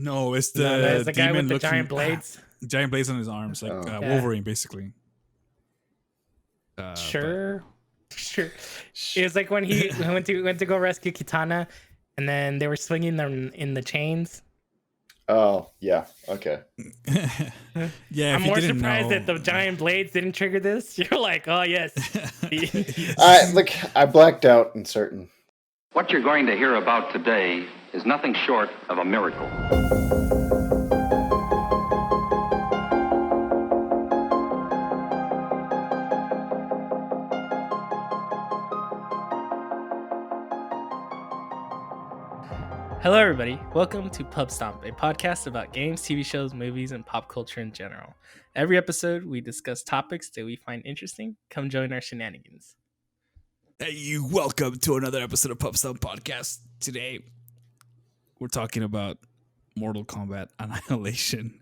No, it's No, the it's the guy with demon the looking giant blades. giant blades on his arms, like Oh. Wolverine, basically. Sure. It was like when he went to go rescue Kitana, and then they were swinging them in the chains. Oh, yeah. Okay. Yeah, I'm if you more didn't surprised know, that the giant blades didn't trigger this. You're like, oh yes. I blacked out in certain. What you're going to hear about today is nothing short of a miracle. Hello, everybody. Welcome to Pubstomp, a podcast about games, TV shows, movies, and pop culture in general. Every episode, we discuss topics that we find interesting. Come join our shenanigans. hey, welcome to another episode of Pubstomp Podcast. Today, we're talking about Mortal Kombat Annihilation.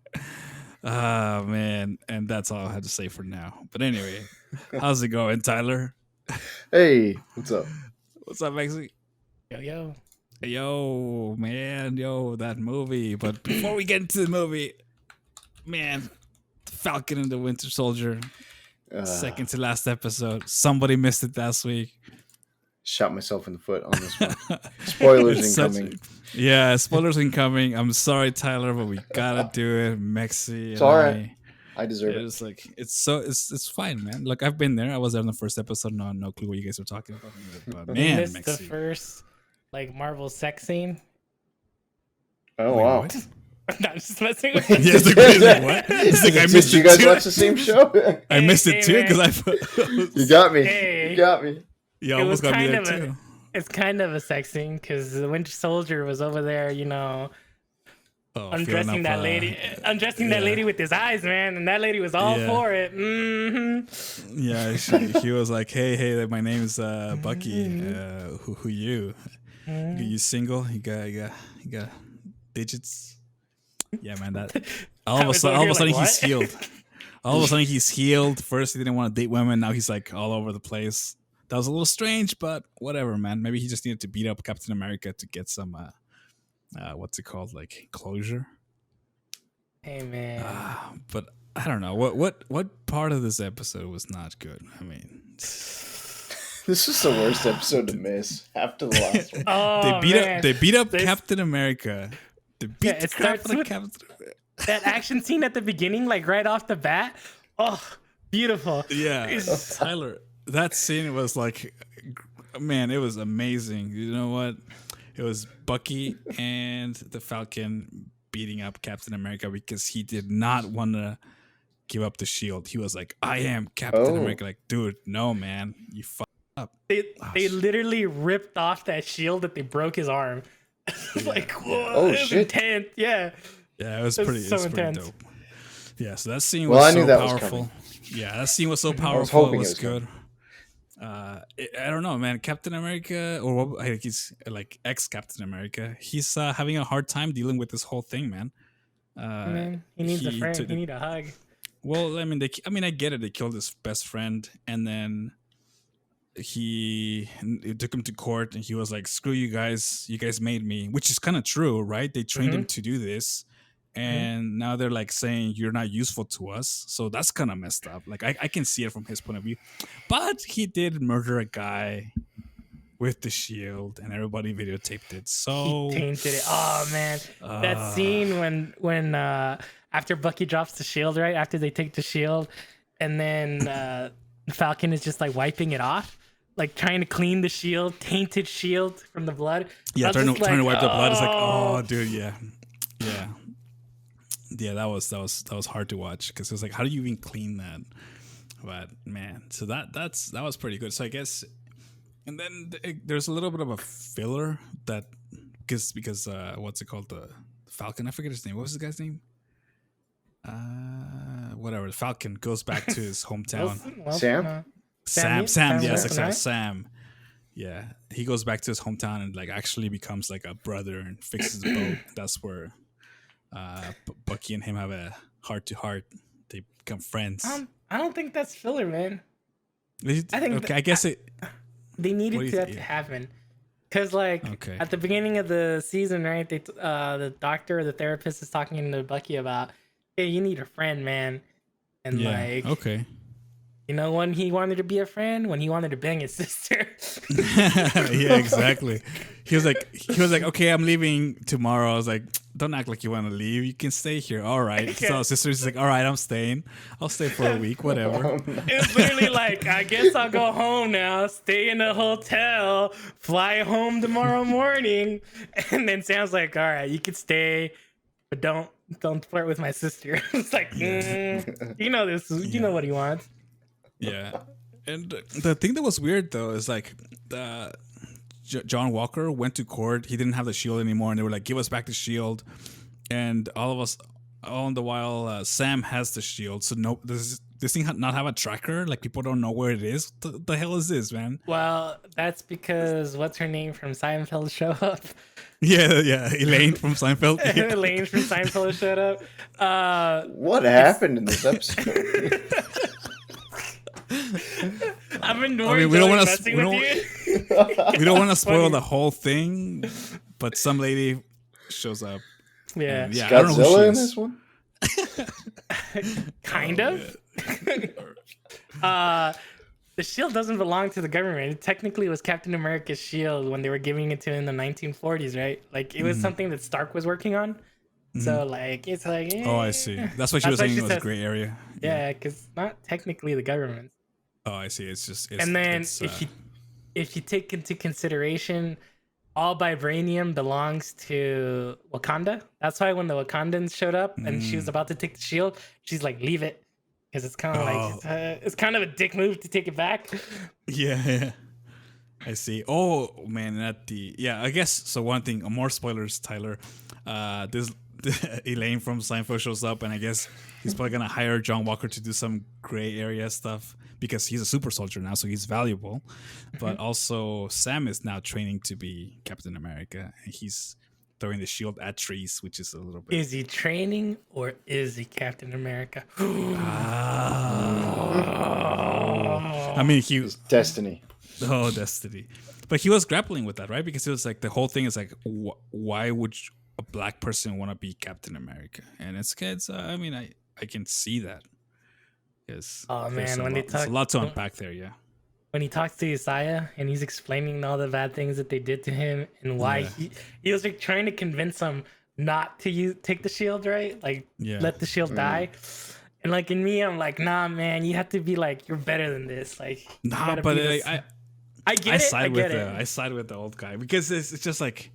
Ah, man, and that's all I have to say for now. But anyway, how's it going, Tyler? Hey, what's up? What's up, Maxie? Yo. Yo, man, that movie. But before we get into the movie, man, Falcon and the Winter Soldier, second to last episode. Somebody missed it last week. Shot myself in the foot on this one. Spoilers incoming. Yeah, spoilers incoming. I'm sorry, Tyler, but we gotta do it. Mexi. It's all right. I deserve it. It's like it's fine, man. Look, I've been there. I was there in the first episode. No clue what you guys were talking about. But You man, missed Mexi. the first Marvel sex scene. Oh, Wait, wow. what? I'm just messing with you. Yeah, it's like, what? It's like I missed Did you it guys too. watch the same show? I missed it too man. because I. You got me. Hey. You got me. Yeah, It almost was got me kind there of too. It's kind of a sex scene because the Winter Soldier was over there, undressing that lady, that lady with his eyes, man, and that lady was all Yeah. for it. Mm-hmm. Yeah, he was like, hey, my name is Bucky. Who you? You single? You got digits? Yeah, man. That all of a sudden he's healed. All of a sudden he's healed. First he didn't want to date women. Now he's like all over the place. That was a little strange, but whatever, man. Maybe he just needed to beat up Captain America to get some what's it called, like closure. Hey, man. But I don't know what part of this episode was not good. I mean. This is the worst episode to miss after the last one. Oh, They beat up There's- Captain America. They beat Yeah, the it crap starts out of with- Captain America. That action scene at the beginning, right off the bat. Oh, beautiful. Yeah, It's- Tyler, that scene was like, man, it was amazing. You know what? It was Bucky and the Falcon beating up Captain America because he did not want to give up the shield. He was like, I am Captain America. Like, dude, no, man, you fucked up. They literally ripped off that shield that they broke his arm. Like, whoa, Oh, it was shit. intense. Yeah. Yeah, it was It was pretty, so it was pretty intense. dope. Yeah, so that scene Well, was I knew so that was powerful. coming. Yeah, that scene was so powerful. hoping It it was was good. I don't know, man. Captain America, or what, I think he's like ex Captain America. He's having a hard time dealing with this whole thing, man. Man, he needs a friend. He needs a hug. Well, I mean, I get it. They killed his best friend, and then it took him to court, and he was like, "Screw you guys! You guys made me," which is kind of true, right? They trained him to do this, and now they're like saying you're not useful to us. So that's kind of messed up. Like I can see it from his point of view, but he did murder a guy with the shield, and everybody videotaped it. So He tainted it. Oh man, that scene when after Bucky drops the shield, right after they take the shield, and then Falcon is just like wiping it off, like trying to clean the shield, tainted shield from the blood. yeah, I was trying just to like, wipe the blood. It's like, oh. oh, dude, yeah. That was hard to watch because it was like, how do you even clean that? But man, so that was pretty good. So I guess, and then there's a little bit of a filler that because what's it called, the Falcon? I forget his name. What was the guy's name? Whatever. The Falcon goes back to his hometown. Sam? Sam. Yes, Wilson, exactly. right? Sam. Yeah, he goes back to his hometown and like actually becomes like a brother and fixes the boat. That's where Bucky and him have a heart to heart. They become friends. I don't think that's filler, man. I think okay. I guess it. They What do needed you that think? to happen Because like Okay. at the beginning of the season, right? The doctor or the therapist is talking to Bucky about, hey, you need a friend, man. And Yeah. like, Okay. you know, when he wanted to be a friend, when he wanted to bang his sister. Yeah, exactly. He was like, okay, I'm leaving tomorrow. I was like, don't act like you want to leave. You can stay here. All right. So our sister's like, all right, I'm staying. I'll stay for a week, whatever. It's literally like, I guess I'll go home now, stay in a hotel, fly home tomorrow morning. And then Sam's like, all right, you can stay, but don't flirt with my sister. It's like, you know this, you know what he wants. Yeah. And the thing that was weird though is like John Walker went to court. He didn't have the shield anymore, and they were like, "Give us back the shield." And all of us, all the while, Sam has the shield. So no, does this thing not have a tracker? Like people don't know where it is. The hell is this, man? Well, that's because what's her name from Seinfeld show up. Yeah, Elaine from Seinfeld. Yeah. Elaine from Seinfeld showed up. What happened in this episode? I've been I mean, we don't want messing to. with you. We don't want to spoil the whole thing, but some lady shows up. Yeah, And, yeah, I don't know who Godzilla she in is. this one? kind of. The shield doesn't belong to the government. It technically was Captain America's shield when they were giving it to him in the 1940s, right? Like it was something that Stark was working on. So like it's like Oh, I see. That's what she was saying. It was a gray area. Yeah, because not technically the government. Oh, I see. It's just. And then if you take into consideration, all vibranium belongs to Wakanda. That's why when the Wakandans showed up and she was about to take the shield, she's like, "Leave it," because it's kind of like it's kind of a dick move to take it back. Yeah. I see. Oh man, I guess so. One thing, more spoilers, Tyler. This Elaine from Seinfeld shows up, and I guess he's probably gonna hire John Walker to do some gray area stuff because he's a super soldier now, so he's valuable. But also, Sam is now training to be Captain America, and he's throwing the shield at trees, which is a little bit. Is he training or is he Captain America? I mean, he was Destiny. Oh, Destiny. But he was grappling with that, right? Because it was like the whole thing is like, why would a black person want to be Captain America? And it's I mean, I can see that. Yes. Oh man, when they there's talk, a lot to unpack there, yeah. when he talks to Isaiah and he's explaining all the bad things that they did to him and why he was like trying to convince him not to take the shield, right? Like let the shield die. And like in me, I'm like, nah, man, you have to be like, you're better than this. Like, nah, but I get it. I side with the old guy because it's just like,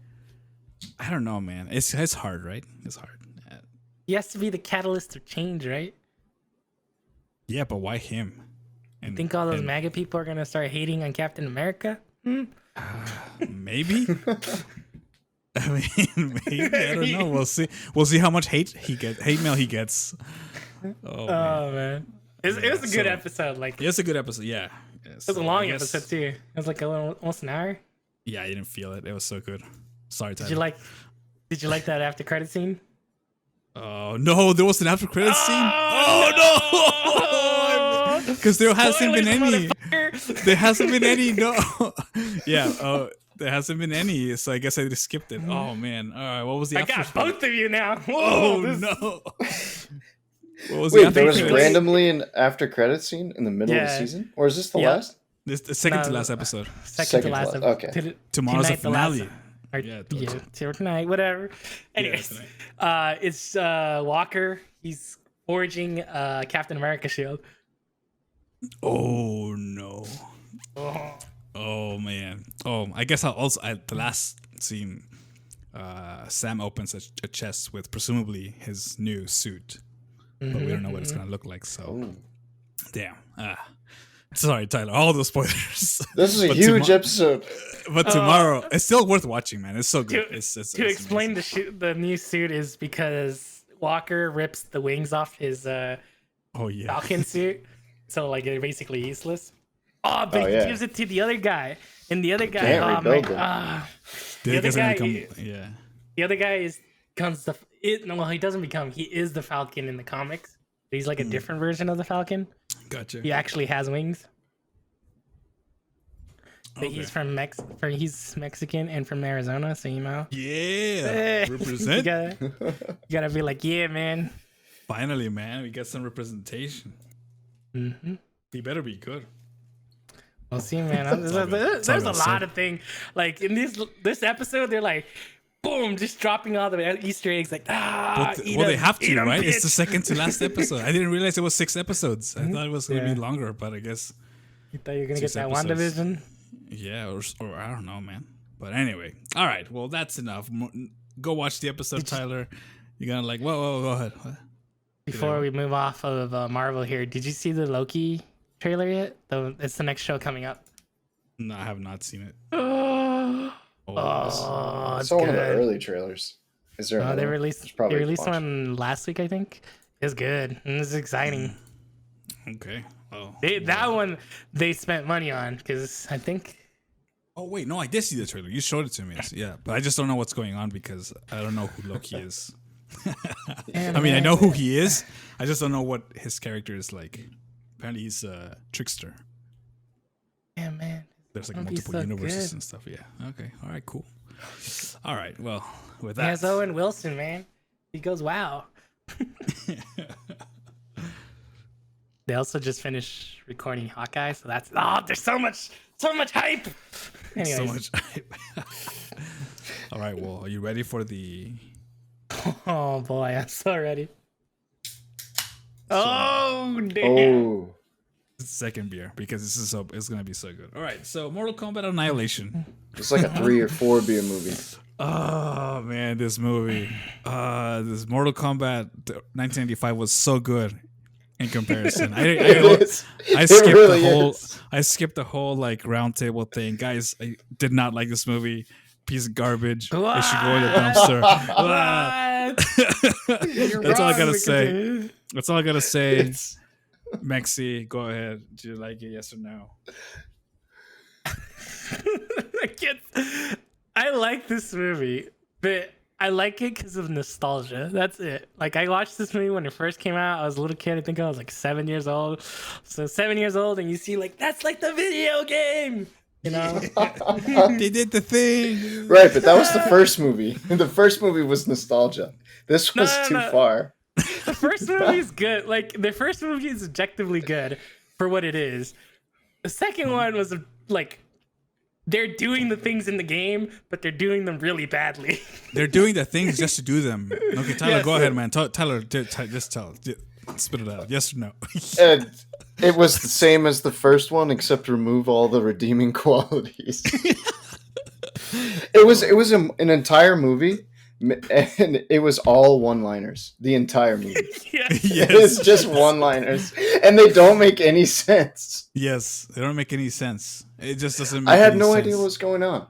I don't know, man. It's hard, right? It's hard. He has to be the catalyst of change, right? Yeah, but why him? You think all those MAGA people are gonna start hating on Captain America? Maybe. I mean, maybe, I don't know. We'll see. We'll see how much hate mail he gets. Oh man. It was a good episode. Like it's a good episode. Yeah. It was a long episode too. It was like almost an hour. Yeah, I didn't feel it. It was so good. Sorry, Tyler. Did you like that after credit scene? Oh no, there was an after credit scene. Oh no, because there hasn't been any. There hasn't been any. No. Yeah. Oh, there hasn't been any. So I guess I just skipped it. Oh man. All right. What was the? I got both of you now. Whoa, no. What was Wait, there was randomly an after credit scene in the middle of the season, or is this the last? This the second to last episode. Second to last. Okay. Tomorrow's the finale. Tonight, whatever. Anyways, it's Walker. He's forging Captain America shield. Oh no. Oh man. Oh, I guess the last scene, Sam opens a chest with presumably his new suit, but we don't know what it's gonna look like. So, damn. Sorry, Tyler. All those spoilers. This is a huge episode. But tomorrow, it's still worth watching, man. It's so good. To explain the new suit is because Walker rips the wings off his Falcon suit, so like they're basically useless. But he gives it to the other guy, and the other guy, the other guy he doesn't become. He is the Falcon in the comics. He's like a different version of the Falcon. Gotcha. He actually has wings. That he's Mexican and from Arizona, so you know. Yeah, represent. You gotta be like, yeah, man. Finally, man, we got some representation. Mm-hmm. He better be good. We'll see, man. There's a lot of things. Like in this episode, they're like, boom, just dropping all the Easter eggs. Like, they have to, right? Bitch. It's the second to last episode. I didn't realize it was 6 episodes. I thought it was gonna be longer, but I guess. You thought you were gonna get that episodes. WandaVision? Yeah, or I don't know, man. But anyway, all right. Well, that's enough. Go watch the episode, Tyler. You're gonna like, whoa, go ahead. What? Before we move off of Marvel here, did you see the Loki trailer yet? It's the next show coming up. No, I have not seen it. I It's saw one of the good. early trailers. Is there? They another? released There's probably a bunch. one last week, I think. It's good and it's exciting. Okay. Oh. That one they spent money on because I think. Oh wait, no, I did see the trailer. You showed it to me. Yeah, but I just don't know what's going on because I don't know who Loki is. I mean, I know who he is. I just don't know what his character is like. Apparently, he's a trickster. Yeah, man. There's like Don't be multiple so universes good. and stuff. Yeah. Okay. All right. Cool. All right. Well, with He that, has Owen Wilson, man. He goes, wow. They also just finished recording Hawkeye, so that's there's so much hype. Anyways. so much. All right. Well, are you ready for the? Oh boy, I'm so ready. Oh damn! Oh, Second beer because it's gonna be so good. All right, so Mortal Kombat Annihilation. it's like a 3 or 4 beer movie. Oh man, this movie, this Mortal Kombat 1995 was so good in comparison. I skipped the whole like roundtable thing, guys. I did not like this movie. Piece of garbage. What? It should go in the dumpster. That's all I gotta say. That's all I gotta say. Mexi, go ahead. Do you like it? Yes or no? I like this movie, but I like it because of nostalgia. That's it. Like I watched this movie when it first came out. I was a little kid. I think I was like 7 years old. So 7 years old, and you see like that's like the video game. You know, They did the thing. Right, but that was the first movie. The first movie was nostalgia. This was too far. The first movie is good. Like the first movie is objectively good for what it is. The second one was like they're doing the things in the game, but they're doing them really badly. They're doing the things just to do them. Okay, Tyler, go ahead, man. Tyler, just tell. Spit it out. Yes or no? And it was the same as the first one, except remove all the redeeming qualities. It was an entire movie, and it was all one-liners. The entire movie. Yes. It's just one-liners, and they don't make any sense. Yes, they don't make any sense. It just doesn't make I had any no sense. idea what was going on.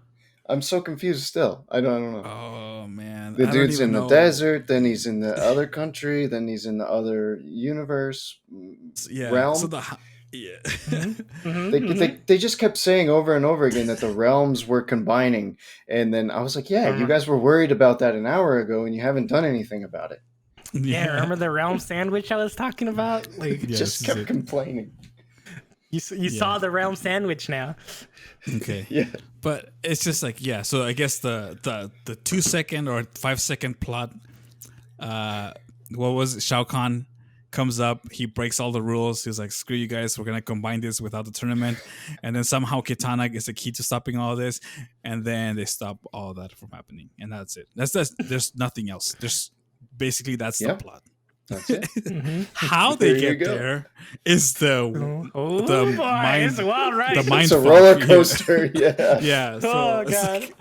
I'm so confused still. I don't know. Oh, man. The I don't dude's even in the know. desert, then he's in the other country, then he's in the other universe realm. So They just kept saying over and over again that the realms were combining, and then I was like, "Yeah, you guys were worried about that an hour ago, and you haven't done anything about it." Yeah, remember the realm sandwich I was talking about? Like, He just kept complaining. you saw the realm sandwich now. Okay. Yeah. But it's just like, yeah, so I guess the 2 second or 5 second plot, what was it? Shao Kahn comes up, he breaks all the rules. He's like, screw you guys, we're going to combine this without the tournament. And then somehow Kitana is the key to stopping all this. And then they stop all that from happening. And that's it. There's nothing else. Basically, that's the plot. That's it. How they get there is the mind. It's wild, right? The mind It's a fuck. roller coaster. Yeah. Yeah. So Oh it's god. like,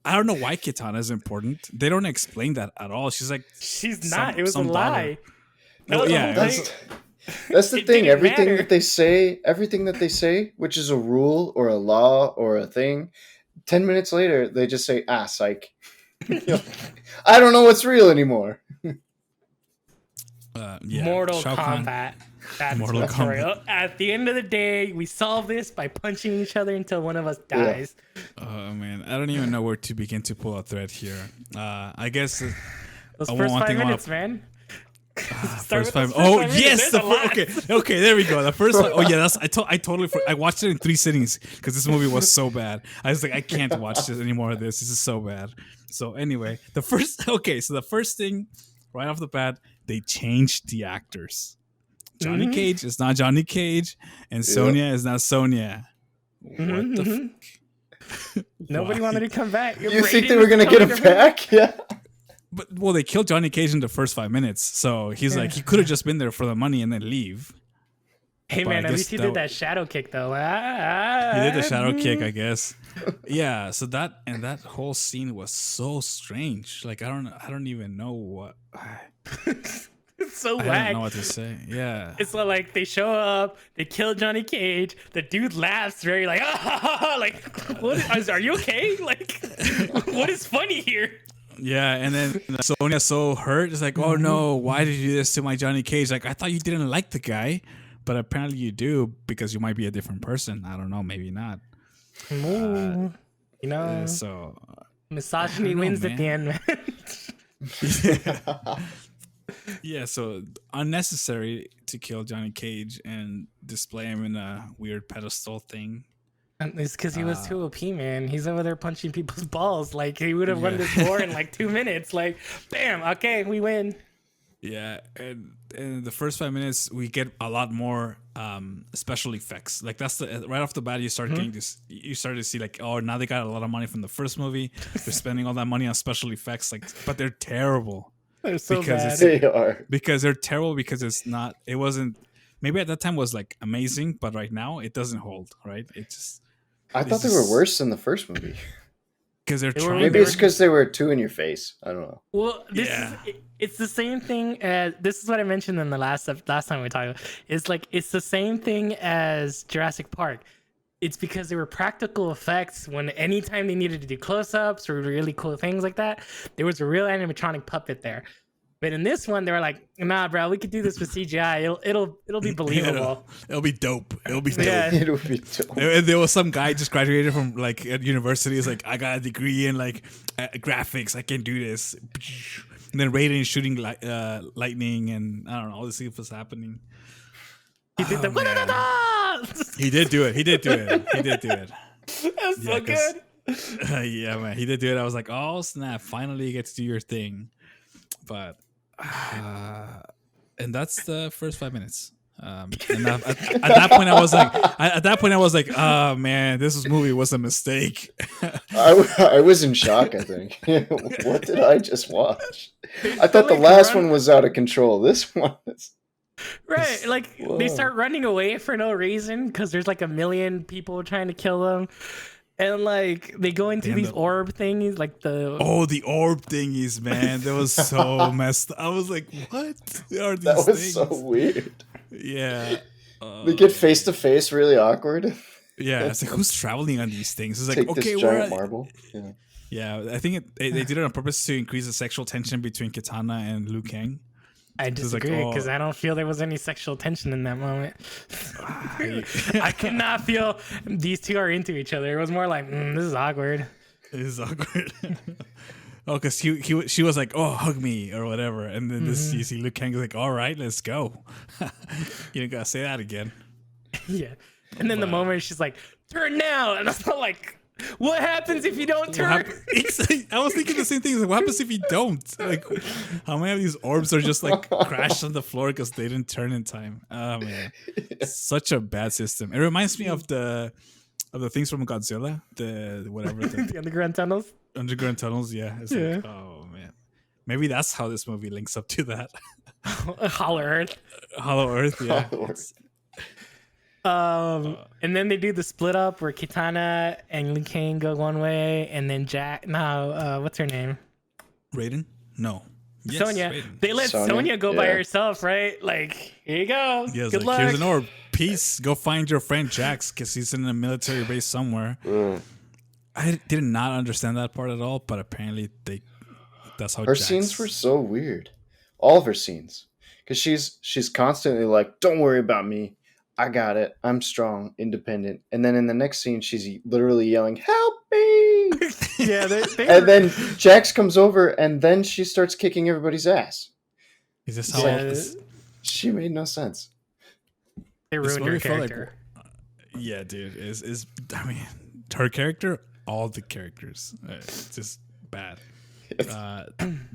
I don't know why Kitana is important. They don't explain that at all. She's like, She's not. It was a lie. No, yeah. That's the It thing. didn't Everything matter. that they say, which is a rule or a law or a thing, 10 minutes later they just say, psych. I don't know what's real anymore. Yeah. Mortal Shao Kahn. Kombat. That's Mortal the story. Kombat. At the end of the day, we solve this by punching each other until one of us dies. Oh man, I don't even know where to begin to pull a thread here. I guess Those I first want 5 thing I minutes, man. First five. Oh yes, okay. There we go. The first one. Oh yeah, that's I totally. I watched it in 3 sittings because this movie was so bad. I was like, I can't watch this anymore. This is so bad. So anyway, the first thing right off the bat, they changed the actors. Johnny Cage is not Johnny Cage, and Sonia is not Sonia. What the fuck? Nobody wanted to come back. You think they were gonna get him back? Yeah. But they killed Johnny Cage in the first 5 minutes, so he's like he could have just been there for the money and then leave. Hey man, at least he did that shadow kick though. He did the shadow kick, I guess. Yeah, so that whole scene was so strange. Like I don't even know what. It's so I whack. don't know what to say. Yeah, it's like they show up, they kill Johnny Cage. The dude laughs very like, like, what? Are you okay? Like, what is funny here? Yeah, and then Sonia's so hurt. It's like, oh no, why did you do this to my Johnny Cage? Like, I thought you didn't like the guy, but apparently you do because you might be a different person. I don't know, maybe not. So misogyny wins at the end, man. Yeah, so unnecessary to kill Johnny Cage and display him in a weird pedestal thing. And it's because he was too OP, man. He's over there punching people's balls. Like, he would have won this war in like 2 minutes. Like, bam, okay, we win. Yeah, and in the first 5 minutes, we get a lot more special effects. Like, that's right off the bat, you start getting this. You start to see like, oh, now they got a lot of money from the first movie. They're spending all that money on special effects, like, but they're terrible. They're so bad. They are because they're terrible because it wasn't. Maybe at that time was like amazing, but right now it doesn't hold. Right? It just. I thought they were worse than the first movie. Because they're trying. Maybe it's because they were too in your face. I don't know. Well, it's the same thing as this is what I mentioned in the last time we talked. It's the same thing as Jurassic Park. It's because there were practical effects when anytime they needed to do close-ups or really cool things like that, there was a real animatronic puppet there. But in this one, they were like, "Nah, bro, we could do this with CGI. It'll be believable. It'll be dope. It'll be dope. Yeah. It'll be dope." There was some guy just graduated from like at university. He's like, I got a degree in like graphics. I can do this. And then Raiden is shooting lightning, and I don't know, all this stuff was happening. He did the He did do it. That's so good. Yeah, man, he did do it. I was like, oh snap! Finally, you get to do your thing. But and that's the first 5 minutes. And at that point, I was like, oh man, this movie was a mistake. I was in shock. I think. What did I just watch? I thought the last one was out of control. This one is. Right, like they start running away for no reason because there's like a million people trying to kill them. And like they go into these orb thingies, like the orb thingies, man. That was so messed up. I was like, what are these That was things? so weird. Yeah. They get face to face, really awkward. Yeah, it's like who's traveling on these things? It's like Take okay, this giant marble. Yeah. Yeah, I think they did it on purpose to increase the sexual tension between Kitana and Liu Kang. I disagree because I don't feel there was any sexual tension in that moment. I could not feel these two are into each other. It was more like, this is awkward. It is awkward. Oh, because she was like, oh, hug me or whatever. And then this you see Liu Kang is like, all right, let's go. You don't got to say that again. Yeah. And then the moment she's like, turn now. And I'm like, what happens if you don't turn? I was thinking the same thing. Like, what happens if you don't? Like, how many of these orbs are just like crashed on the floor because they didn't turn in time? Oh man, such a bad system. It reminds me of the things from Godzilla, the whatever, the underground tunnels. Underground tunnels, yeah. It's like, oh man, maybe that's how this movie links up to that. Hollow Earth. Hollow Earth, yeah. And then they do the split up where Kitana and Liu Kang go one way, and then what's her name? Raiden? No. Yes, Sonia. Raiden. They let Sonia go by herself, right? Like, here you go. Yeah, good like, luck. here's an orb. Peace. Go find your friend Jax because he's in a military base somewhere. I did not understand that part at all, but apparently that's how her Jax... scenes were so weird. All of her scenes, because she's constantly like, "Don't worry about me. I got it. I'm strong, independent." And then in the next scene, she's literally yelling, "Help me!" Yeah, and then Jax comes over, and then she starts kicking everybody's ass. Is this It's how like, this, she made no sense. They this ruined her movie felt like? character. Yeah, dude. Is I mean, her character, all the characters, it's just bad.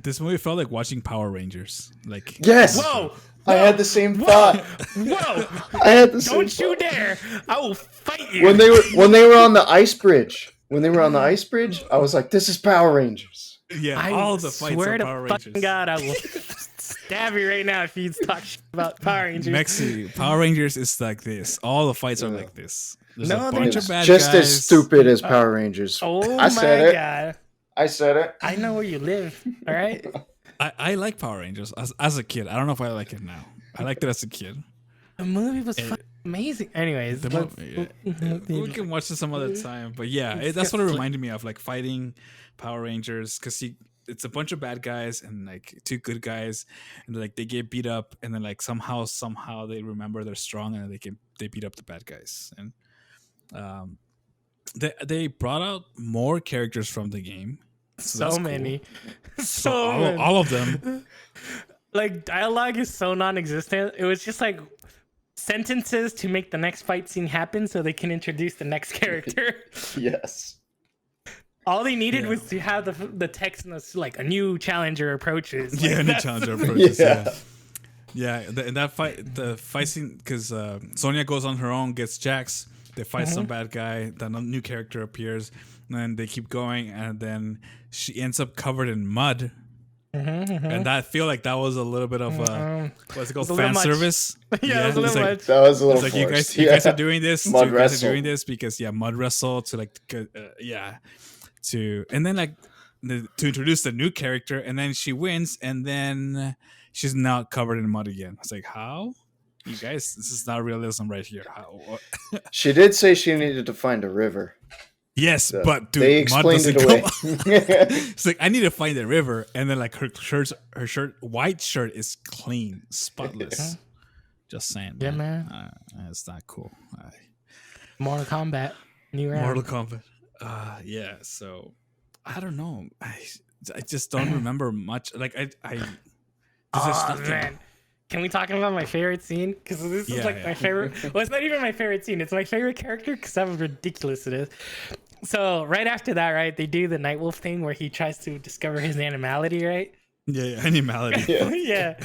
This movie felt like watching Power Rangers. Like, Yes. Whoa! I had the same thought. Whoa! I had the same Don't you thought. dare! I will fight you. When they were on the ice bridge. When they were on the ice bridge, I was like, "This is Power Rangers." yeah, I all the fights swear are to Power fucking Rangers. God, I will stab you right now if you talk shit about Power Rangers. Mexi, Power Rangers is like this. All the fights are like this. There's No, a they're bunch not. of bad Just guys. as stupid as Power Rangers. Oh I said my it. God! I said it. I know where you live. All right. I like Power Rangers as a kid. I don't know if I like it now. I liked it as a kid. The movie was fucking amazing. Anyways, The movie, we can watch it some other time. But yeah, that's what it reminded me of, like fighting Power Rangers, because it's a bunch of bad guys and like two good guys, and like they get beat up, and then like somehow they remember they're strong, and they beat up the bad guys. And they brought out more characters from the game. So that's many. Cool. So many. All of them. Like, dialogue is so non-existent. It was just like sentences to make the next fight scene happen so they can introduce the next character. Yes. All they needed Yeah. was to have the text and like a new challenger approaches. Yeah, Like, new challenger approaches. Yeah. Yeah. In that fight, the fight scene, because Sonia goes on her own, gets Jax. They fight some bad guy. Then a new character appears, and then they keep going, and then she ends up covered in mud. And I feel like that was a little bit of what's it called, a little fan much. service. Yeah, it was a it's little like, much. That was a little it's like forced. you guys are doing this. Mud You guys wrestle. are doing this because mud wrestle to like and then like to introduce the new character, and then she wins, and then she's now covered in mud again. It's like, how? You guys, this is not realism right here. How? What? She did say she needed to find a river. Yes, So but dude, they mud explained doesn't it go. away. It's like, I need to find the river, and then like her white shirt is clean, spotless. Just saying. Yeah, man. It's not cool. Mortal Kombat. New round. Mortal Kombat. Yeah. So I don't know. I just don't remember much. Like I Oh man, can we talk about my favorite scene? Because this is like my favorite. Well, it's not even my favorite scene. It's my favorite character because how ridiculous it is. So right after that, right, they do the Nightwolf thing where he tries to discover his animality, right? Yeah, animality. yeah.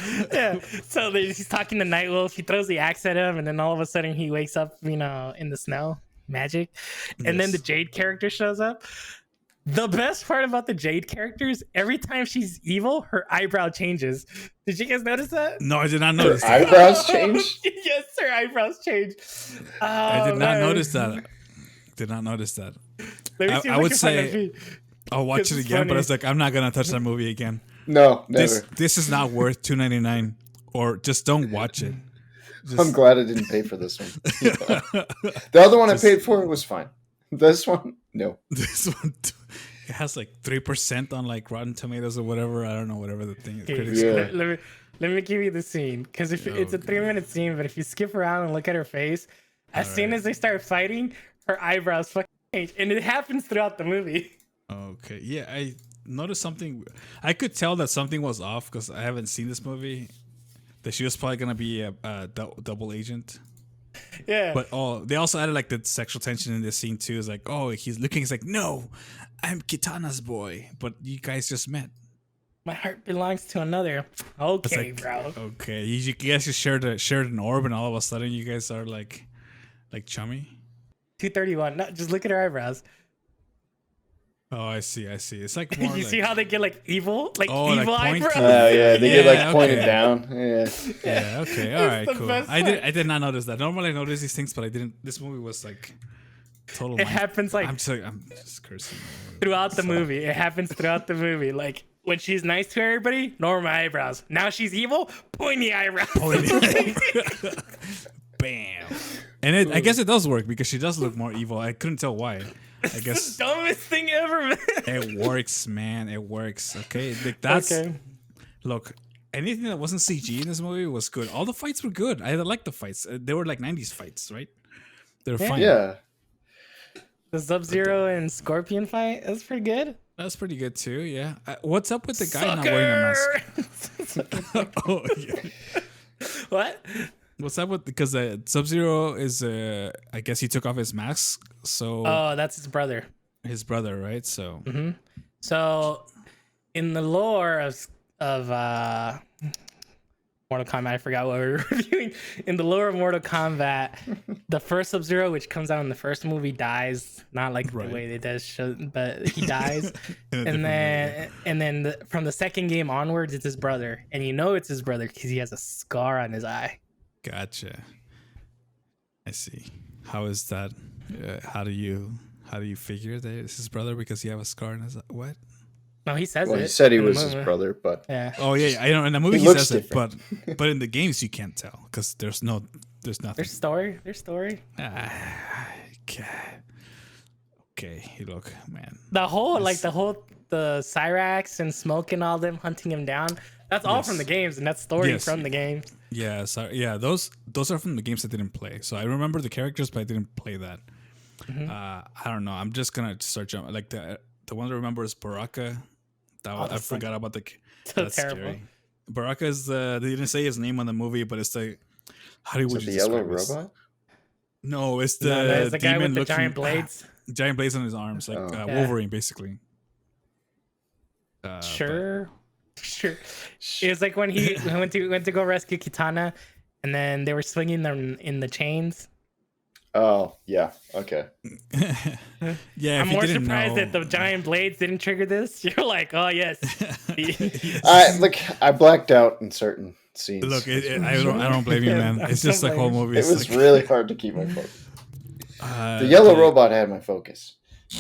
So he's talking to Nightwolf. He throws the axe at him, and then all of a sudden he wakes up, in the snow, magic. And then the Jade character shows up. The best part about the Jade character is every time she's evil, her eyebrow changes. Did you guys notice that? No, I did not notice that. Eyebrows change? Yes, her eyebrows change. I did not notice that. Did not notice that. Let me see if I would can find say that feed. I'll watch This it is again, but funny. it's like, I'm not gonna touch that movie again. No, never. This is not worth $2.99, or just don't watch it. I'm glad I didn't pay for this one. The other one I paid for was fine. This one, no. This one, it has like 3% on like Rotten Tomatoes or whatever. I don't know, whatever the thing is. Critics Yeah. score. Let me give you the scene because if it's a 3-minute scene, but if you skip around and look at her face, as soon as they start fighting, her eyebrows fucking change, and it happens throughout the movie. Okay, yeah, I noticed something. I could tell that something was off because I haven't seen this movie. That she was probably gonna be a double agent. Yeah, But they also added like the sexual tension in this scene too. It's like, oh, he's looking. He's like, no, I'm Kitana's boy, but you guys just met. my heart belongs to another. Okay, It's like, bro. Okay, you guys just shared an orb, and all of a sudden you guys are like chummy. 231. No, just look at her eyebrows. Oh, I see. It's like more You like, see how they get like evil, Oh, like evil pointy. eyebrows. Yeah, they get like Yeah, pointed okay. down. Yeah. Yeah. Okay. All It's right. the Cool. best I did not notice that. Normally I notice these things, but I didn't. This movie was like total. It happens like I'm just cursing. throughout the movie. It happens throughout the movie. Like when she's nice to everybody, normal eyebrows. Now she's evil, pointy eyebrows. Bam. And I guess it does work because she does look more evil. I couldn't tell why. I guess The dumbest thing ever, man. it works, man. It works. Okay. Like that's look. Anything that wasn't CG in this movie was good. All the fights were good. I liked the fights. They were like 90s fights, right? They were fun. Yeah. The Sub-Zero and Scorpion fight, that's pretty good. That's pretty good too. Yeah. What's up with the guy not wearing a mask? Oh, yeah. What? What's up with because Sub-Zero is I guess he took off his mask, so Oh, that's his brother. his brother, right? So So, in the lore of Mortal Kombat, I forgot what we were reviewing. In the lore of Mortal Kombat, the first Sub-Zero, which comes out in the first movie, dies. Not like Right. the way they does show, but he dies. In a and different then from the second game onwards, it's his brother, and you know it's his brother because he has a scar on his eye. Gotcha. I see. How is that? How do you figure that it's his brother because he have a scar in his what? No, he says Well, it. he said he in the was his movie. brother, but Yeah. Oh yeah, I know. In the movie He he, looks says different. it, but in the games you can't tell because there's nothing. There's story. Okay, look, man. The Cyrax and Smoke and all them hunting him down. That's all from the games, and that's story Yes. from the games. Yeah, so yeah, those are from the games I didn't play. So I remember the characters, but I didn't play that. I don't know. I'm just gonna start jumping. Like the one I remember is Baraka. I forgot about the. So That's terrible. scary. Baraka is they didn't say his name on the movie, but it's the how is would it you the yellow describe this? robot? No, it's the No, it's the guy with demon the looking- giant blades. giant blades on his arms, like Oh. Wolverine, basically. Sure. It was like when he went to go rescue Kitana, and then they were swinging them in the chains. Oh, yeah. Okay. Yeah, I'm if you more didn't surprised know, that the giant blades didn't trigger this. You're like, oh yes. I blacked out in certain scenes. Look, I don't blame you, man. It's just like whole movie. It was like, really hard to keep my focus. The yellow robot had my focus.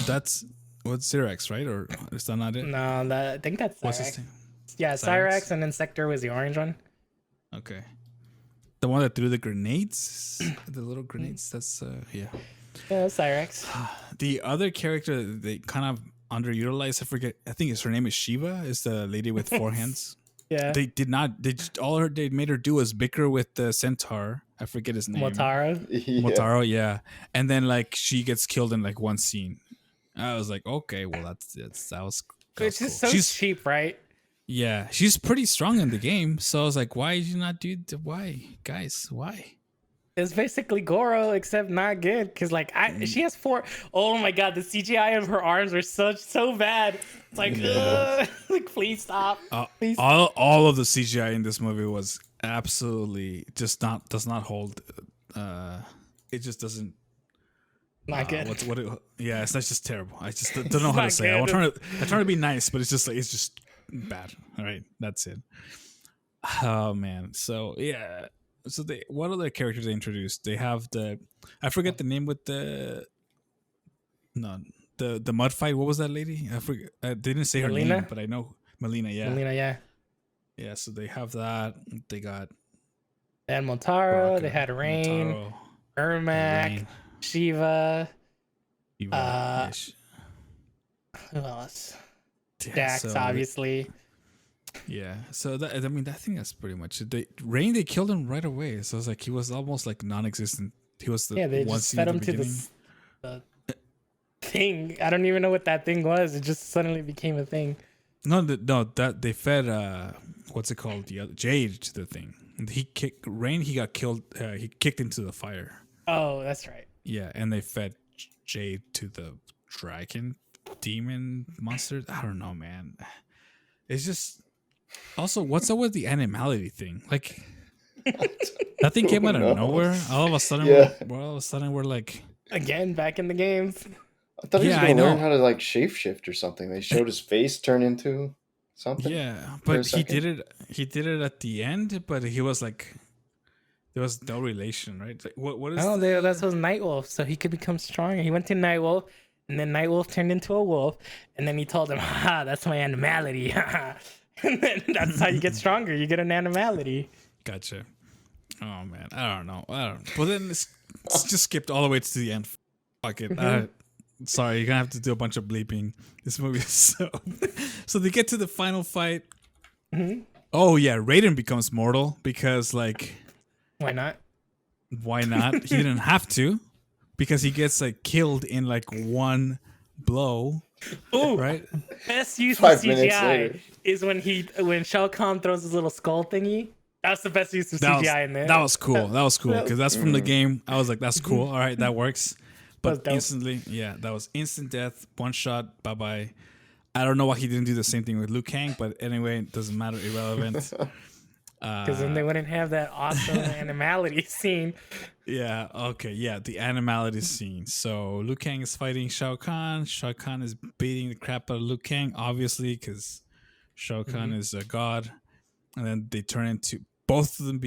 That's what's Cyrax, right? Or is that not it? No, I think that's What's his Cyrax. name? Yeah, Cyrax? Cyrax, and then Sector was the orange one. Okay. The one that threw the grenades, the little grenades. That's yeah. Yeah, Cyrax. The other character that they kind of underutilized. I forget. I think her name is Sheeva. Is the lady with four hands? Yeah. They did not. They made her do was bicker with the centaur. I forget his name. Motaro. Yeah. Motaro, yeah. And then like she gets killed in like one scene. I was like, okay, well that was Which is cool. so cheap, right? Yeah, she's pretty strong in the game. So I was like, why did you not do why? Guys, why? It's basically Goro, except not good. Cause like she has four. Oh my god, the CGI of her arms are so bad. It's like, like please stop. Please. All of the CGI in this movie was absolutely does not hold. It just doesn't. Not good. Yeah, it's not just terrible. I just don't know how to not say. I'm good. trying to be nice, but it's just bad. All right, that's it. Oh man, so yeah. So what other characters they introduced? They have I forget the name with the mud fight. What was that lady? I forget. They didn't say her Melina? name, but I know Melina. Yeah, Melina, yeah. yeah. So they have that. They got They had Motaro. Baraka, They had Rain, Motaro, Ermac, Rain, Shiva. Eva, Who else? yeah, Jax, so obviously. Yeah. So I think that's pretty much it. Rain, they killed him right away. So it's like he was almost like non-existent. He was the They one just scene fed at him the to beginning. the thing. I don't even know what that thing was. It just suddenly became a thing. No, that they fed what's it called? The other Jade to the thing. And he kicked Rain. He got killed. He kicked into the fire. Oh, that's right. Yeah, and they fed Jade to the dragon demon monster. I don't know, man. It's just also what's up with the animality thing? Like that thing came out of nowhere. All of a sudden, we're like Again, back in the games. I thought he was Yeah, going to I learn know. how to like shapeshift or something. They showed his face turn into something. yeah, for a but he second. did it. He did it at the end, but he was like, there was no relation, right? Like, what is? Oh, that was Nightwolf, so he could become stronger. He went to Nightwolf, and then Nightwolf turned into a wolf, and then he told him, "Ha, that's my animality." And then that's how you get stronger. You get an animality. Gotcha. Oh man, I don't know. But then it's just skipped all the way to the end. Fuck it. Sorry, you're gonna have to do a bunch of bleeping. This movie is so they get to the final fight. Oh yeah, Raiden becomes mortal because like Why not? why not? He didn't have to because he gets like killed in like one blow Ooh, right? best use of 5 minutes CGI later. is when Shao Kahn throws his little skull thingy. That's the best use of CGI in there. That was cool. That was cool that because was- that's from the game. I was like, that's cool. All right, that works. That was But dope. instantly, yeah, that was instant death, one shot, bye bye. I don't know why he didn't do the same thing with Liu Kang, but anyway, it doesn't matter, irrelevant. Because then they wouldn't have that awesome animality scene. Yeah, okay, yeah, the animality scene. So Liu Kang is fighting Shao Kahn. Shao Kahn is beating the crap out of Liu Kang, obviously, because Shao Kahn is a god. And then they turn into both of them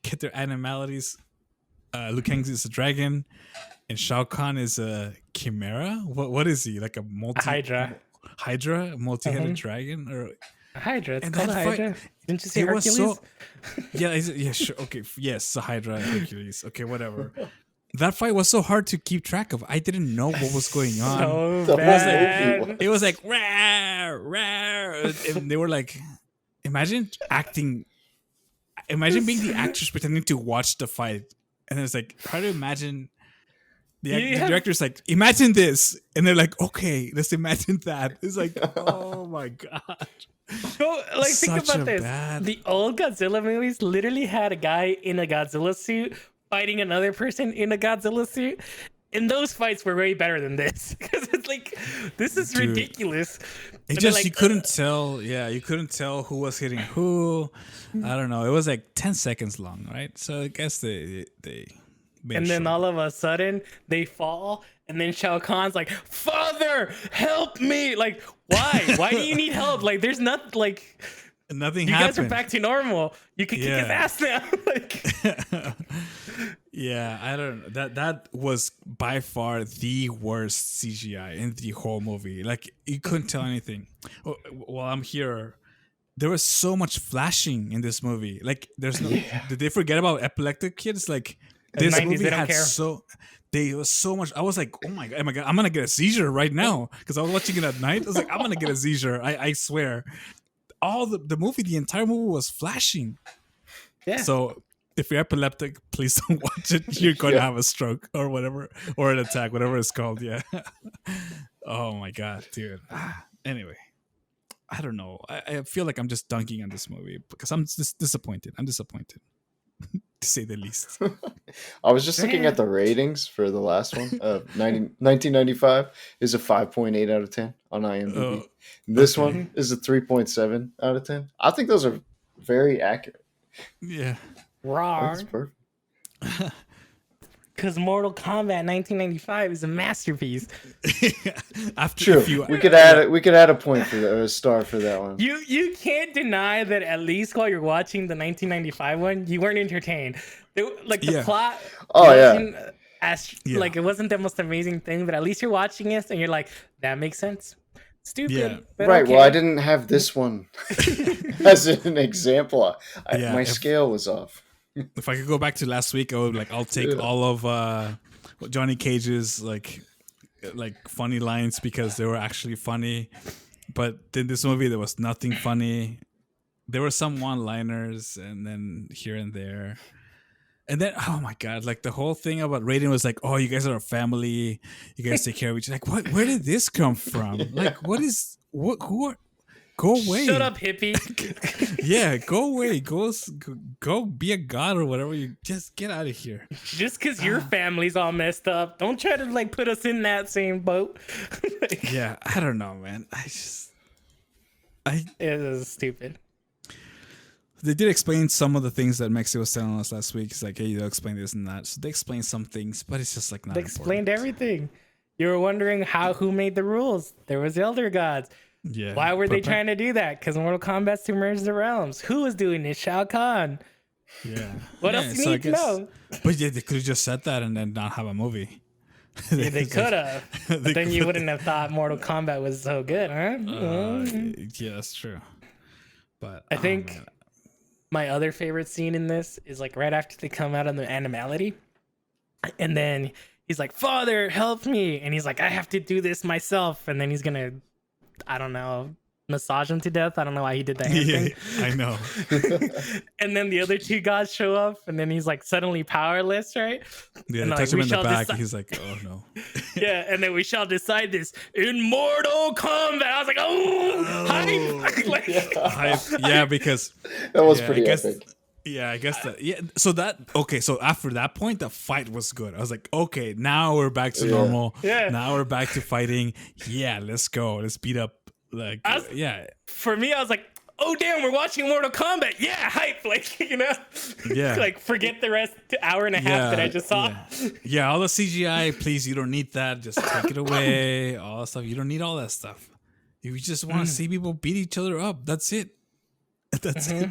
get their animalities. Liu Kang is a dragon, and Shao Kahn is a chimera. What is he? Like a Hydra. Hydra, multi-headed dragon, or A Hydra. It's And called a that fight- Hydra. Didn't you say it was Hercules? so yeah, sure, okay, yes, a Hydra, Hercules, okay, whatever. That fight was so hard to keep track of. I didn't know what was going on. So The whole bad. movie It was like rah, rah, and they were like, imagine being the actors pretending to watch the fight, and it's like, try to imagine. The Yeah. director's like, imagine this, and they're like, okay, let's imagine that. It's like, oh my god. No, like think Such about a this. bad- The old Godzilla movies literally had a guy in a Godzilla suit fighting another person in a Godzilla suit. And those fights were way better than this. Because it's like, this is Dude. ridiculous. It And just they're you couldn't tell. Yeah, you couldn't tell who was hitting who. I don't know. It was like 10 seconds long, right? So I guess they made And it then short. all of a sudden they fall, and then Shao Kahn's like, "Father, help me!" Like, why? Why do you need help? Like, there's not like Nothing you happened. guys are back to normal. You can kick his Yeah. ass now. Like, Yeah, I don't know. That was by far the worst CGI in the whole movie. Like you couldn't tell anything. Oh, while I'm here, there was so much flashing in this movie. Like there's no. Did they forget about epileptic kids? Like this 90s, movie they don't had care. There was so much. I was like, oh my god, I'm gonna get a seizure right now because I was watching it at night. I was like, I'm gonna get a seizure. I swear. All the entire movie was flashing. yeah. So if you're epileptic, please don't watch it. You're going to have a stroke or whatever, or an attack, whatever it's called. Yeah. Oh my god, dude. Anyway, I don't know. I feel like I'm just dunking on this movie because I'm just disappointed. I'm disappointed, to say the least. I was just looking at the ratings for the last one of 1995 is a 5.8 out of 10 on IMDb. Oh, This okay. one is a 3.7 out of 10. I think those are very accurate. Yeah. Raw. That's perfect. Because Mortal Kombat 1995 is a masterpiece. After True. if you, We could add a point for that, or a star for that one. You can't deny that at least while you're watching the 1995 one, you weren't entertained. Like the Yeah. plot. Oh, yeah. wasn't like it wasn't the most amazing thing, but at least you're watching it and you're like, that makes sense. Stupid. Yeah. but Right. okay. Well, I didn't have this one as an example. Yeah, My if- scale was off. if I could go back to last week, I would I'll take all of Johnny Cage's like funny lines because they were actually funny. But in this movie, there was nothing funny. There were some one-liners, and then here and there. And then, oh my god, like the whole thing about Raiden was like, oh, you guys are a family. You guys take care of each other. Like, what? Where did this come from? Like, who are? Go away. Shut up, hippie. Yeah, go away. Go be a god or whatever. You just get out of here. Just because your family's all messed up, don't try to like put us in that same boat. Like, Yeah, I don't know, man. it was stupid. They did explain some of the things that Mexi was telling us last week. It's like, hey, they'll explain this and that. So they explained some things, but it's just like not They explained everything. You were wondering who made the rules. There was Elder Gods. Yeah. Why were they but- trying to do that? Because Mortal Kombat's to merge the realms. Who was doing it? Shao Kahn. Yeah. What Yeah, else do so you I need to guess- know? But yeah, they could have just said that and then not have a movie. Yeah, they could have. But They then you could- wouldn't have thought Mortal Kombat was so good, huh? Yeah, that's true. But I think man. my other favorite scene in this is like right after they come out of the animality. And then he's like, Father, help me. And he's like, I have to do this myself. And then he's going to, I don't know, massage him to death. I don't know why he did that hand Yeah, thing. I know. And then the other two gods show up, and then he's like suddenly powerless, right? Yeah, And they like, touch him we in the shall back. decide- He's like, oh no. Yeah, and then we shall decide this in Mortal Kombat. I was like, oh, hype! Like, Yeah, because That was yeah, pretty I guess, epic. Yeah, I guess that. Yeah, so after that point, the fight was good. I was like, okay, now we're back to normal. Yeah. Now we're back to fighting. Yeah, let's go. Let's beat up. Like, yeah, For me, I was like, oh damn, we're watching Mortal Kombat. Yeah, hype! Like, you know, Yeah. like forget the rest hour and a half that I just saw. Yeah, all the CGI, please. You don't need that. Just take it away. All that stuff. You don't need all that stuff. You just want to see people beat each other up. That's it. That's it.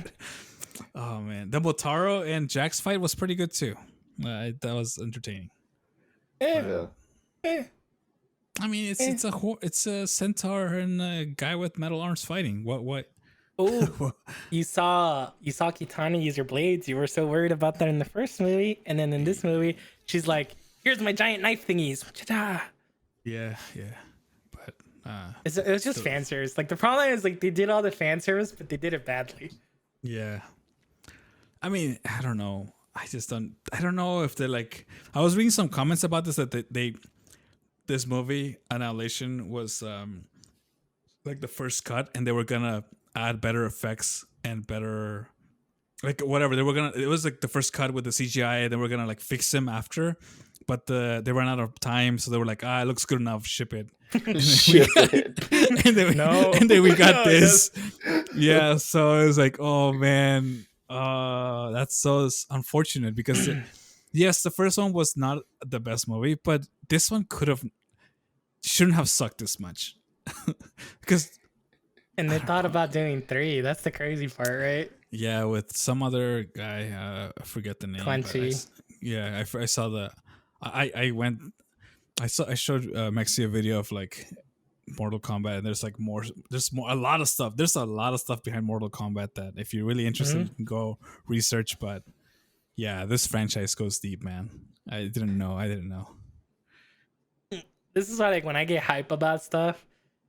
Oh man, the Motaro and Jax fight was pretty good too. That was entertaining. Yeah. I mean, it's a centaur and a guy with metal arms fighting. What? Oh, you saw Kitana use her blades. You were so worried about that in the first movie, and then in this movie, she's like, "Here's my giant knife thingies." Ta-da. Yeah. But It was just fan service. Like the problem is, like they did all the fan service, but they did it badly. yeah. I mean, I don't know. I don't know if they're like. I was reading some comments about this that this movie Annihilation was like the first cut, and they were gonna add better effects and better like whatever they were gonna. It was like the first cut with the CGI, and they were gonna like fix them after, but they ran out of time, so they were like, it looks good enough, ship it. And then we got this. Yeah, so it was like, oh man, that's so unfortunate because yes, the first one was not the best movie, but this one shouldn't have sucked this much. Because And they thought about doing 3. That's the crazy part, right? yeah, with some other guy, I forget the name. Clenchy. I saw the. I showed Maxi a video of like Mortal Kombat, and there's a lot of stuff. There's a lot of stuff behind Mortal Kombat that if you're really interested, you can go research. But yeah, this franchise goes deep, man. I didn't know. This is why, like, when I get hype about stuff,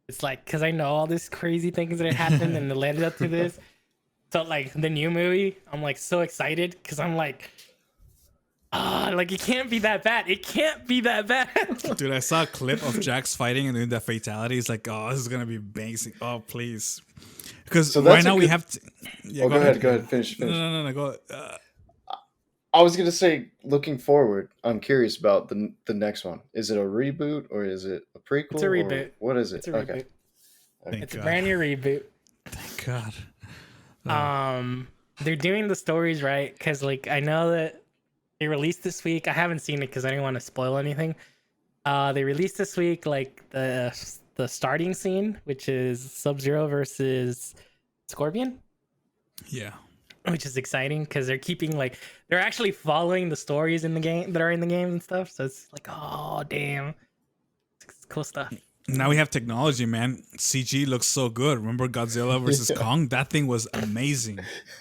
it's like because I know all these crazy things that happened and that led up to this. So like the new movie, I'm like so excited because I'm like, like it can't be that bad. It can't be that bad. Dude, I saw a clip of Jax fighting and doing that fatality. It's like, oh, this is gonna be basic. Oh, please, because right now we have to. Yeah, go ahead. Finish. No. Go. I was gonna say, looking forward, I'm curious about the next one. Is it a reboot or is it a prequel? It's a reboot. What is it? It's a reboot. Thank It's God. a brand new reboot. Thank God. They're doing the stories right because like I know that they released this week. I haven't seen it because I didn't want to spoil anything. They released this week like the starting scene, which is Sub-Zero versus Scorpion, Yeah. which is exciting because they're actually following the stories in the game that are in the game and stuff. So it's like, oh damn, it's cool stuff. Now we have technology, man. CG looks so good. Remember Godzilla versus Kong? That thing was amazing.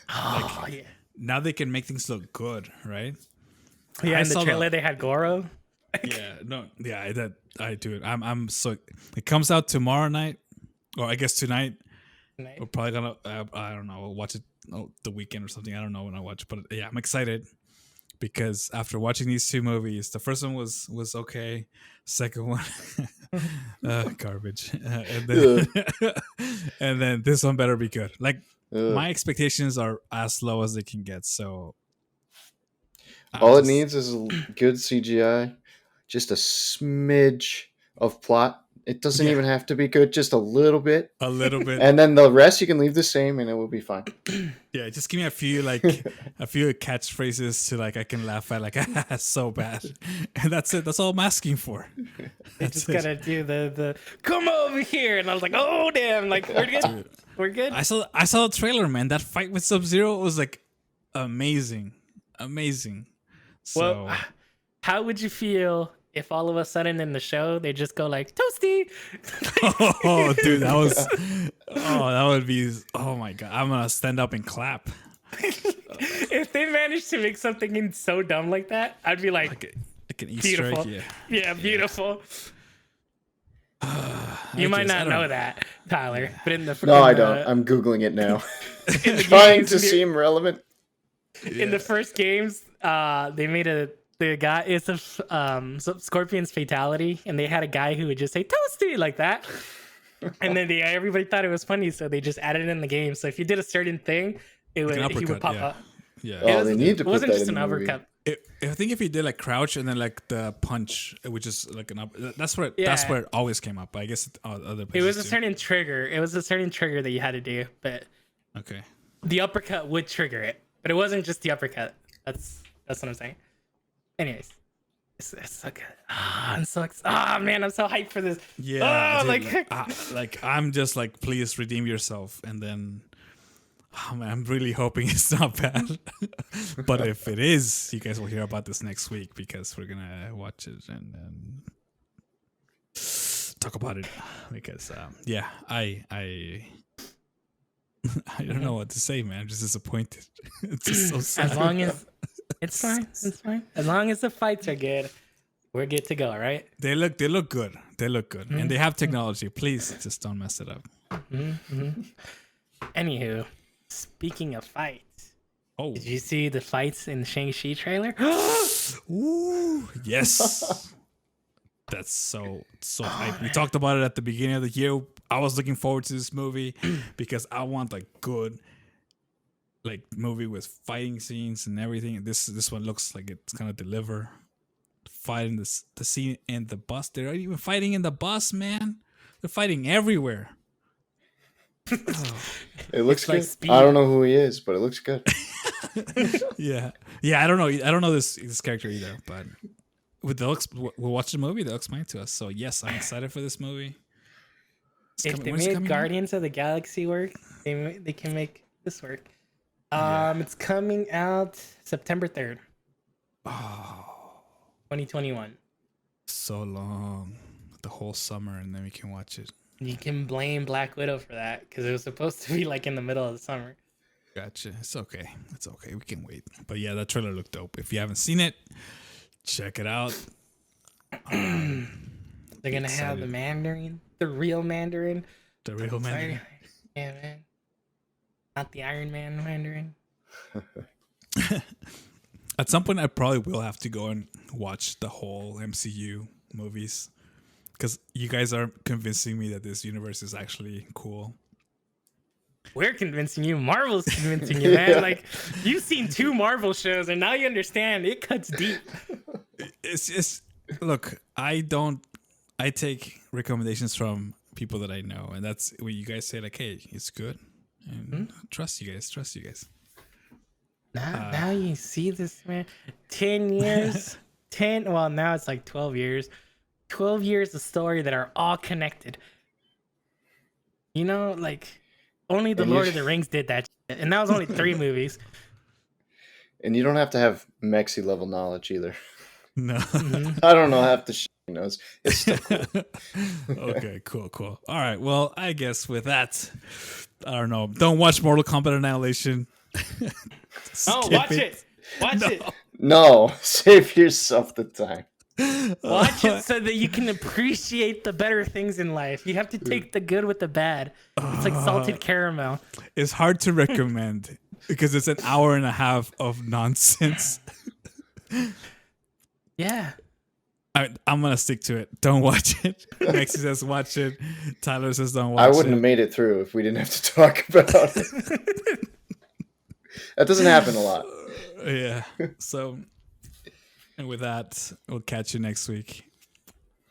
Oh yeah. Now they can make things look good, right? Yeah, I in the saw trailer they had Goro. I do it. I'm so. It comes out tomorrow night, or I guess tonight. We're probably gonna. I don't know. We'll watch it the weekend or something. I don't know when I watch, but yeah, I'm excited because after watching these two movies, the first one was okay. Second one, garbage, and then this one better be good. Like my expectations are as low as they can get. So all it needs is a good CGI, just a smidge of plot. It doesn't even have to be good, just a little bit. And then the rest you can leave the same and it will be fine. Yeah, just give me a few catchphrases to like I can laugh at, like so bad. And that's it. That's all I'm asking for. They just gotta do the come over here, and I was like, oh damn, like we're good. Dude, We're good. I saw the trailer, man. That fight with Sub-Zero was like amazing. So Well, how would you feel if all of a sudden in the show they just go like toasty? oh dude, that would be, oh my God, I'm gonna stand up and clap. If they managed to make something so dumb like that, I'd be like Like an Easter beautiful. egg, Yeah, beautiful. You might guess. not know that, Tyler. But in the No, I don't. I'm Googling it now. Trying to seem relevant. In the first games, they made it's a Scorpion's fatality, and they had a guy who would just say "toasty" like that, and then everybody thought it was funny, so they just added it in the game. So if you did a certain thing, he would pop up. Yeah. Oh, they need to It put wasn't that just in an the movie. uppercut. I think if you did like crouch and then like the punch, which is like an up, that's where it always came up. But I guess other places It was a too. certain trigger. It was a certain trigger that you had to do, but Okay. the uppercut would trigger it. But it wasn't just the uppercut. That's what I'm saying. Anyways, it's so good. I'm so man, I'm so hyped for this. Yeah. Dude, like I'm just like, please redeem yourself, and then. Oh, man, I'm really hoping it's not bad. But if it is, you guys will hear about this next week because we're gonna watch it and talk about it. Because I don't know what to say, man. I'm just disappointed. It's just so sad. As long as it's fine. As long as the fights are good, we're good to go, right? They look good. And they have technology. Please just don't mess it up. Anywho, speaking of fights, did you see the fights in the Shang-Chi trailer? Ooh, yes. That's so hype. We talked about it at the beginning of the year. I was looking forward to this movie because I want like good movie with fighting scenes and everything. This one looks like it's gonna deliver. Fighting the scene in the bus. They're not even fighting in the bus, man. They're fighting everywhere. It looks good. Speed. I don't know who he is, but it looks good. Yeah. I don't know this character either, but with the looks, we'll watch the movie. That looks fine to us. So yes, I'm excited for this movie. If they made Guardians of the Galaxy work, they can make this work. It's coming out September 3rd. Oh, 2021. so long, the whole summer, and then we can watch it. You can blame Black Widow for that because it was supposed to be like in the middle of the summer. Gotcha. It's okay. We can wait. But yeah, that trailer looked dope. If you haven't seen it, check it out. They're gonna have the Mandarin, the real Mandarin. The real Mandarin. Yeah, man. Not the Iron Man Mandarin. At some point, I probably will have to go and watch the whole MCU movies because you guys are convincing me that this universe is actually cool. We're convincing you. Marvel's convincing you, man. Yeah. Like, you've seen 2 Marvel shows, and now you understand it cuts deep. It's look, I take recommendations from people that I know, and that's when you guys say like, hey, it's good, and trust you guys. Now you see this, man. 10 years. Now it's like 12 years. 12 years of story that are all connected. You know, like, only the Lord of the Rings did that shit, and that was only 3 movies. And you don't have to have Mexi level knowledge either. No. I don't know half the shit he knows. It's still cool. Okay, cool. All right, well, I guess with that, I don't know. Don't watch Mortal Kombat Annihilation. Watch it. Watch it. No, save yourself the time. Watch it so that you can appreciate the better things in life. You have to take the good with the bad. It's like salted caramel. It's hard to recommend because it's an hour and a half of nonsense. Yeah. I'm going to stick to it. Don't watch it. Mexi says watch it. Tyler says don't watch it. I wouldn't have made it through if we didn't have to talk about it. That doesn't happen a lot. Yeah. So, and with that, we'll catch you next week.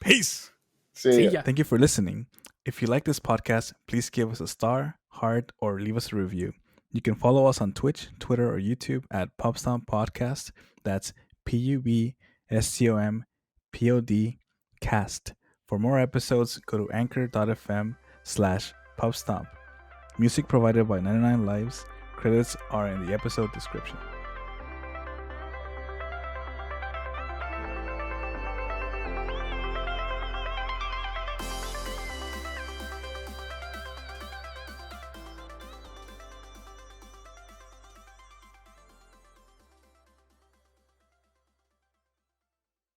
Peace. See ya. Thank you for listening. If you like this podcast, please give us a star, heart, or leave us a review. You can follow us on Twitch, Twitter, or YouTube at Pubstomp Podcast. That's PUBSTOMPOD cast. For more episodes, go to anchor.fm/Pubstomp. Music provided by 99 Lives. Credits are in the episode description.